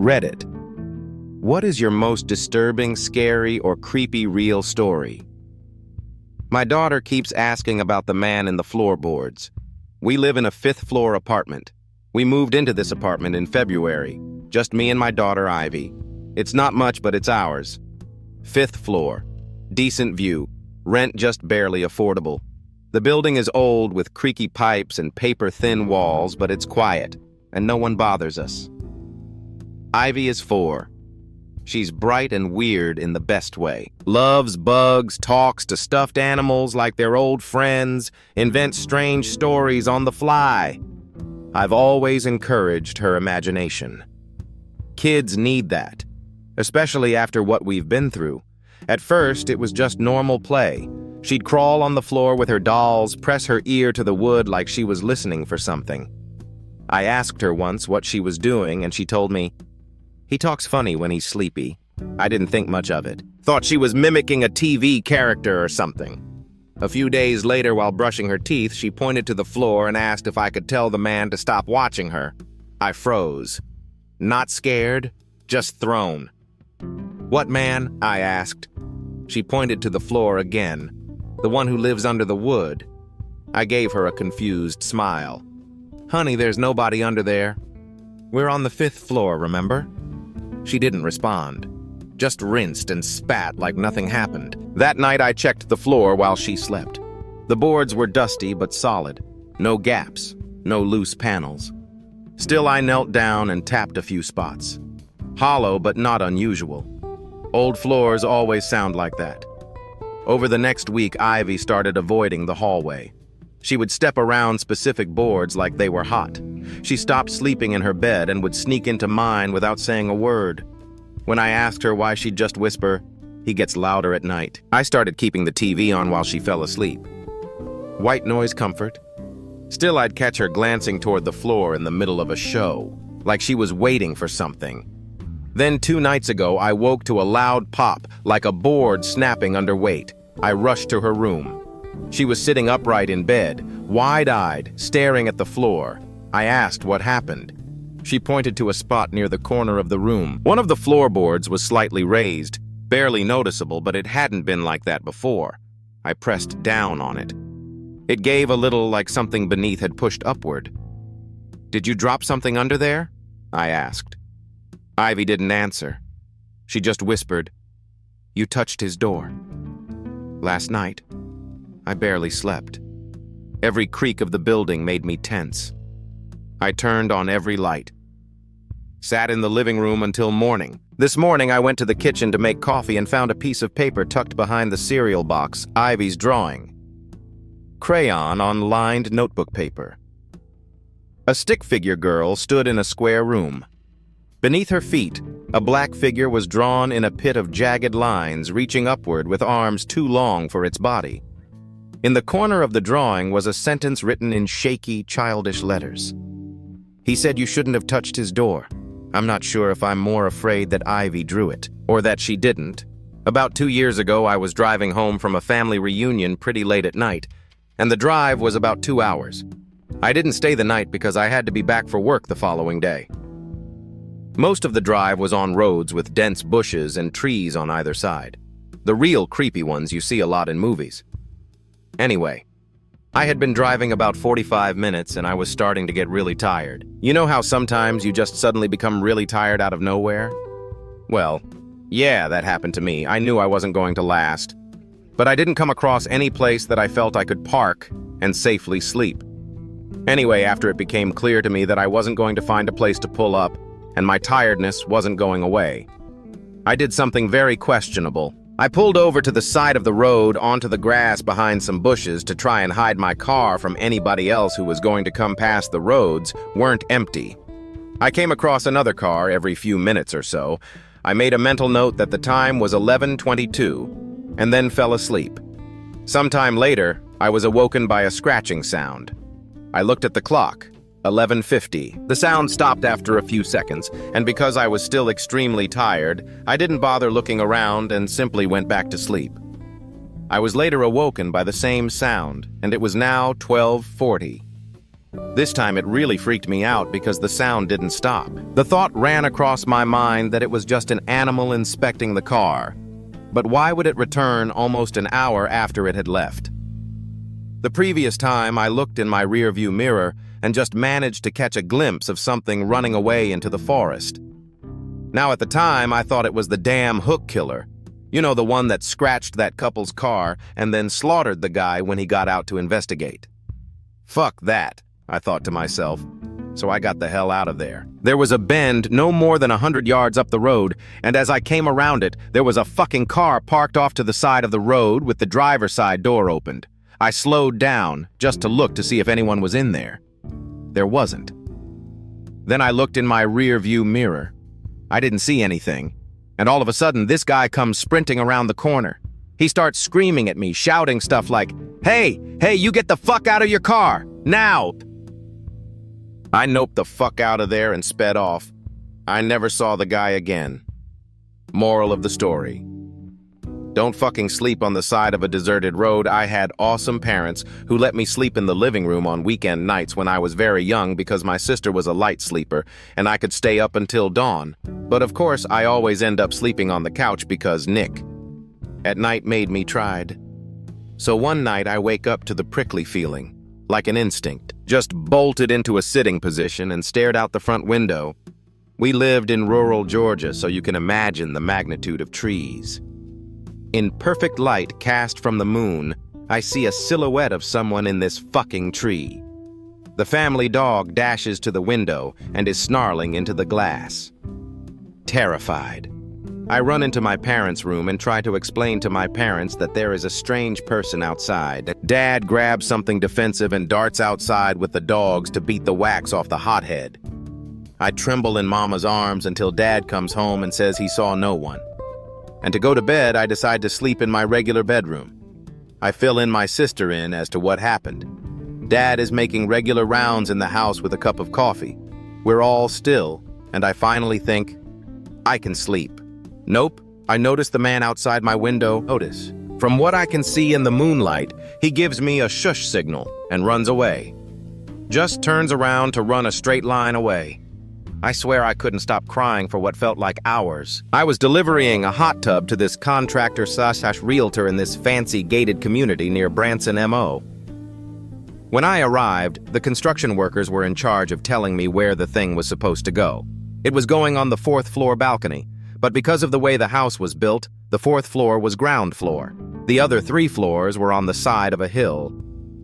Reddit. What is your most disturbing, scary, or creepy real story? My daughter keeps asking about the man in the floorboards. We live in a fifth-floor apartment. We moved into this apartment in February. Just me and my daughter, Ivy. It's not much, but it's ours. Fifth floor. Decent view. Rent just barely affordable. The building is old with creaky pipes and paper-thin walls, but it's quiet, and no one bothers us. Ivy is 4. She's bright and weird in the best way. Loves bugs, talks to stuffed animals like they're old friends, invents strange stories on the fly. I've always encouraged her imagination. Kids need that, especially after what we've been through. At first, it was just normal play. She'd crawl on the floor with her dolls, press her ear to the wood like she was listening for something. I asked her once what she was doing, and she told me, "He talks funny when he's sleepy." I didn't think much of it. Thought she was mimicking a TV character or something. A few days later, while brushing her teeth, she pointed to the floor and asked if I could tell the man to stop watching her. I froze. Not scared, just thrown. "What man?" I asked. She pointed to the floor again, the one who lives under the wood. I gave her a confused smile. "Honey, there's nobody under there. We're on the 5th floor, remember?" She didn't respond, just rinsed and spat like nothing happened. That night I checked the floor while she slept. The boards were dusty but solid. No gaps, no loose panels. Still, I knelt down and tapped a few spots. Hollow but not unusual. Old floors always sound like that. Over the next week, Ivy started avoiding the hallway. She would step around specific boards like they were hot. She stopped sleeping in her bed and would sneak into mine without saying a word. When I asked her why, she'd just whisper, "He gets louder at night." I started keeping the TV on while she fell asleep. White noise comfort. Still, I'd catch her glancing toward the floor in the middle of a show, like she was waiting for something. Then 2 nights ago, I woke to a loud pop, like a board snapping under weight. I rushed to her room. She was sitting upright in bed, wide-eyed, staring at the floor. I asked what happened. She pointed to a spot near the corner of the room. One of the floorboards was slightly raised, barely noticeable, but it hadn't been like that before. I pressed down on it. It gave a little like something beneath had pushed upward. "Did you drop something under there?" I asked. Ivy didn't answer. She just whispered, "You touched his door." Last night, I barely slept. Every creak of the building made me tense. I turned on every light. Sat in the living room until morning. This morning, I went to the kitchen to make coffee and found a piece of paper tucked behind the cereal box, Ivy's drawing. Crayon on lined notebook paper. A stick figure girl stood in a square room. Beneath her feet, a black figure was drawn in a pit of jagged lines reaching upward with arms too long for its body. In the corner of the drawing was a sentence written in shaky, childish letters. "He said you shouldn't have touched his door." I'm not sure if I'm more afraid that Ivy drew it, or that she didn't. About 2 years ago, I was driving home from a family reunion pretty late at night, and the drive was about 2 hours. I didn't stay the night because I had to be back for work the following day. Most of the drive was on roads with dense bushes and trees on either side. The real creepy ones you see a lot in movies. Anyway, I had been driving about 45 minutes and I was starting to get really tired. You know how sometimes you just suddenly become really tired out of nowhere? Well, yeah, that happened to me. I knew I wasn't going to last. But I didn't come across any place that I felt I could park and safely sleep. Anyway, after it became clear to me that I wasn't going to find a place to pull up and my tiredness wasn't going away, I did something very questionable. I pulled over to the side of the road onto the grass behind some bushes to try and hide my car from anybody else who was going to come past. The roads weren't empty. I came across another car every few minutes or so. I made a mental note that the time was 11:22 and then fell asleep. Sometime later, I was awoken by a scratching sound. I looked at the clock. 11:50. The sound stopped after a few seconds, and because I was still extremely tired, I didn't bother looking around and simply went back to sleep. I was later awoken by the same sound, and it was now 12:40. This time it really freaked me out because the sound didn't stop. The thought ran across my mind that it was just an animal inspecting the car. But why would it return almost an hour after it had left? The previous time I looked in my rearview mirror and just managed to catch a glimpse of something running away into the forest. Now at the time I thought it was the damn hook killer. You know, the one that scratched that couple's car and then slaughtered the guy when he got out to investigate. Fuck that, I thought to myself, so I got the hell out of there. There was a bend no more than 100 yards up the road, and as I came around it, there was a fucking car parked off to the side of the road with the driver's side door opened. I slowed down just to look to see if anyone was in there. There wasn't. Then I looked in my rear view mirror. I didn't see anything, and all of a sudden this guy comes sprinting around the corner. He starts screaming at me, shouting stuff like, Hey, you get the fuck out of your car, now! I noped the fuck out of there and sped off. I never saw the guy again. Moral of the story: don't fucking sleep on the side of a deserted road. I had awesome parents who let me sleep in the living room on weekend nights when I was very young because my sister was a light sleeper and I could stay up until dawn. But of course, I always end up sleeping on the couch because Nick at night made me tried. So one night I wake up to the prickly feeling, like an instinct, just bolted into a sitting position and stared out the front window. We lived in rural Georgia, so you can imagine the magnitude of trees. In perfect light cast from the moon, I see a silhouette of someone in this fucking tree. The family dog dashes to the window and is snarling into the glass. Terrified, I run into my parents' room and try to explain to my parents that there is a strange person outside. Dad grabs something defensive and darts outside with the dogs to beat the wax off the hothead. I tremble in Mama's arms until Dad comes home and says he saw no one. And to go to bed, I decide to sleep in my regular bedroom. I fill in my sister in as to what happened. Dad is making regular rounds in the house with a cup of coffee. We're all still, and I finally think, I can sleep. Nope, I notice the man outside my window. Notice. From what I can see in the moonlight, he gives me a shush signal and runs away. Just turns around to run a straight line away. I swear I couldn't stop crying for what felt like hours. I was delivering a hot tub to this contractor/realtor in this fancy gated community near Branson, MO. When I arrived, the construction workers were in charge of telling me where the thing was supposed to go. It was going on the 4th floor balcony, but because of the way the house was built, the 4th floor was ground floor. The other 3 floors were on the side of a hill,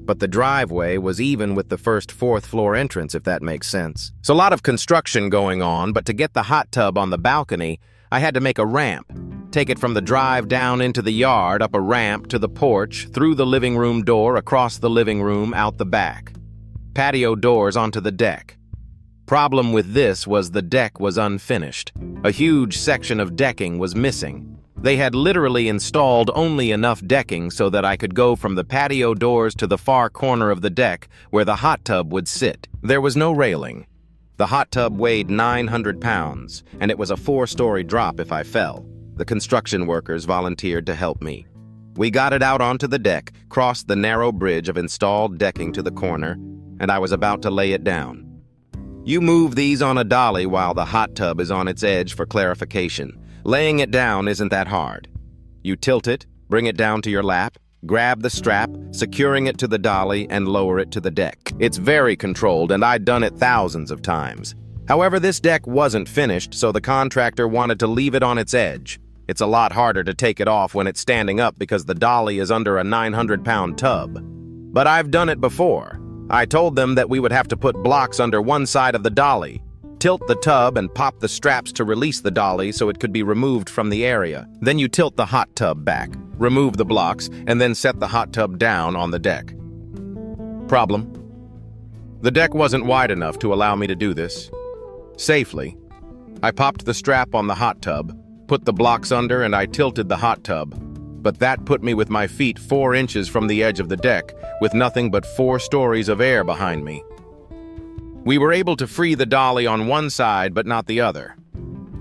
but the driveway was even with the first 4th floor entrance, if that makes sense. So a lot of construction going on, but to get the hot tub on the balcony, I had to make a ramp. Take it from the drive down into the yard, up a ramp to the porch, through the living room door, across the living room, out the back. Patio doors onto the deck. Problem with this was the deck was unfinished. A huge section of decking was missing. They had literally installed only enough decking so that I could go from the patio doors to the far corner of the deck where the hot tub would sit. There was no railing. The hot tub weighed 900 pounds, and it was a 4-story drop if I fell. The construction workers volunteered to help me. We got it out onto the deck, crossed the narrow bridge of installed decking to the corner, and I was about to lay it down. You move these on a dolly while the hot tub is on its edge for clarification. Laying it down isn't that hard. You tilt it, bring it down to your lap, grab the strap, securing it to the dolly, and lower it to the deck. It's very controlled, and I'd done it thousands of times. However, this deck wasn't finished, so the contractor wanted to leave it on its edge. It's a lot harder to take it off when it's standing up because the dolly is under a 900-pound tub. But I've done it before. I told them that we would have to put blocks under one side of the dolly, tilt the tub and pop the straps to release the dolly so it could be removed from the area. Then you tilt the hot tub back, remove the blocks, and then set the hot tub down on the deck. Problem: the deck wasn't wide enough to allow me to do this safely. I popped the strap on the hot tub, put the blocks under, and I tilted the hot tub. But that put me with my feet 4 inches from the edge of the deck, with nothing but 4 stories of air behind me. We were able to free the dolly on one side, but not the other.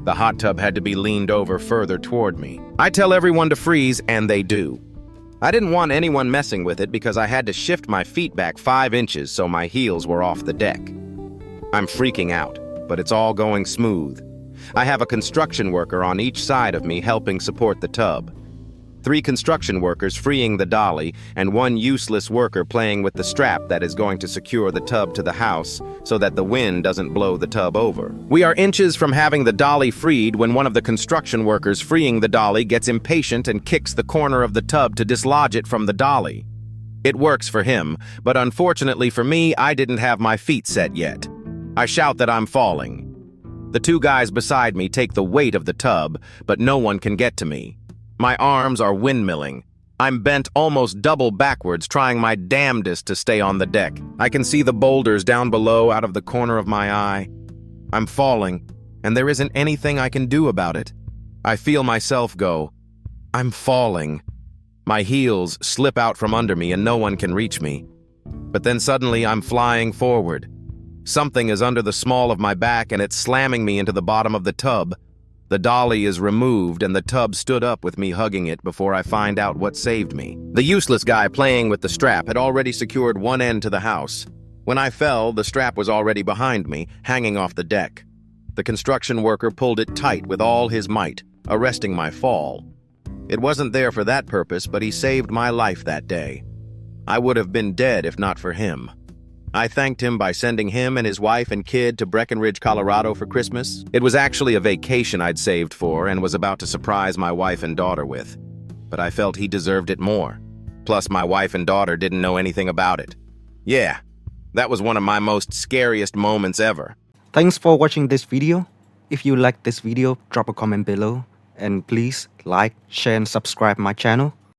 The hot tub had to be leaned over further toward me. I tell everyone to freeze, and they do. I didn't want anyone messing with it because I had to shift my feet back 5 inches so my heels were off the deck. I'm freaking out, but it's all going smooth. I have a construction worker on each side of me helping support the tub. 3 construction workers freeing the dolly, and 1 useless worker playing with the strap that is going to secure the tub to the house so that the wind doesn't blow the tub over. We are inches from having the dolly freed when one of the construction workers freeing the dolly gets impatient and kicks the corner of the tub to dislodge it from the dolly. It works for him, but unfortunately for me, I didn't have my feet set yet. I shout that I'm falling. The 2 guys beside me take the weight of the tub, but no one can get to me. My arms are windmilling. I'm bent almost double backwards, trying my damnedest to stay on the deck. I can see the boulders down below out of the corner of my eye. I'm falling, and there isn't anything I can do about it. I feel myself go. I'm falling. My heels slip out from under me and no one can reach me. But then suddenly I'm flying forward. Something is under the small of my back and it's slamming me into the bottom of the tub. The dolly is removed and the tub stood up with me hugging it before I find out what saved me. The useless guy playing with the strap had already secured one end to the house. When I fell, the strap was already behind me, hanging off the deck. The construction worker pulled it tight with all his might, arresting my fall. It wasn't there for that purpose, but he saved my life that day. I would have been dead if not for him. I thanked him by sending him and his wife and kid to Breckenridge, Colorado for Christmas. It was actually a vacation I'd saved for and was about to surprise my wife and daughter with. But I felt he deserved it more. Plus, my wife and daughter didn't know anything about it. Yeah, that was one of my most scariest moments ever. Thanks for watching this video. If you like this video, drop a comment below. And please like, share and subscribe my channel.